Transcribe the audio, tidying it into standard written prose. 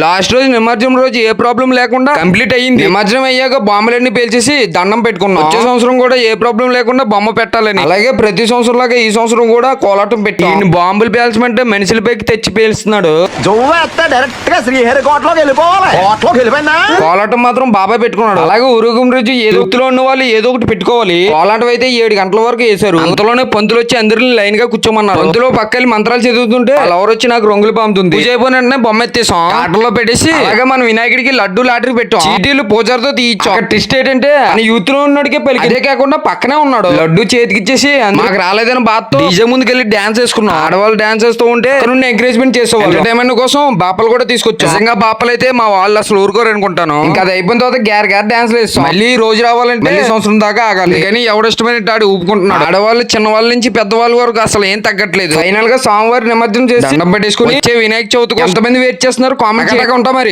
Last రోజు నిమజ్జనం రోజు ఏ ప్రాబ్లం లేకుండా కంప్లీట్ అయ్యింది. నిమజ్జనం అయ్యాక బాంబులన్నీ పేల్చేసి దండం పెట్టుకున్నాం. వచ్చే సంవత్సరం కూడా ఏ ప్రాబ్లం లేకుండా బొమ్మ పెట్టాలని. అలాగే ప్రతి సంవత్సరం లాగా ఈ సంవత్సరం కూడా కోలాటం పెట్టి బాంబులు పేల్చమంటే మనుషులపైకి తెచ్చి పేల్స్తున్నాడు. కోలాటం మాత్రం బాబాయ్ పెట్టుకున్నాడు. అలాగే ఊరుగం రోజు ఏ వృత్తిలో ఉన్న వాళ్ళు ఏదో ఒకటి పెట్టుకోవాలి. కోలాటం అయితే 7 గంటల వరకు వేశారు. అంతలోనే పంతులు వచ్చి అందరిని లైన్ గా కూర్చోమన్నారు. పంతులు పక్కకి మంత్రాలు చదువుతుంటే ఎవరు వచ్చి నాకు రంగులు పంపుతుంది. పూజ అయిపోయిన వెంటనే బొమ్మ ఎత్తేసాం. ఆటలో పెట్టేసి అలాగే మనం వినాయకుడికి లడ్డు లాటరీ పెట్టాం. చీటీలు పూజారితో తీయించాం. ట్విస్ట్ ఏంటంటే యూత్ లో ఉన్నడికే పలికి. అదే కాకుండా పక్కనే ఉన్నాడు. లడ్డు చేతికి ఇచ్చేసి మాకు రాలేదని బాధతో డీజే ముందుకెళ్ళి డాన్స్ వేసుకున్నాం. ఆడవాళ్ళు డాన్స్ వేస్తూ ఉంటే ఎంకరేజ్మెంట్ చేసేవాళ్ళు. ఎంటర్టైన్మెంట్ కోసం బాపలు కూడా తీసుకొచ్చాం. నిజంగా బాపలు అయితే మా వాళ్ళు అసలు ఊరుకోరు అనుకుంటాను. ఇంకా అది అయిపోయిన తర్వాత గ్యార్ డాన్స్ వేస్తాం. మళ్ళీ రోజు రావాలంటే మళ్ళీ సంవత్సరం దాకా ఆగాలి. కానీ ఎవడిష్టమైన ఆడి ఊపుకుంటున్నాడు. ఆడవాళ్ళు చిన్న వాళ్ళ నుంచి పెద్దవాళ్ళ వరకు అసలు ఏం తగ్గట్లేదు. ఫైనల్ గా సోమవారం నిమజ్జనం చేసి దండం పెట్టేసుకుని వినాయక చవితికి ఎంతమంది వెయిట్ చేస్తున్నారు కామెంట్ చేయగా ఉంటా మరి.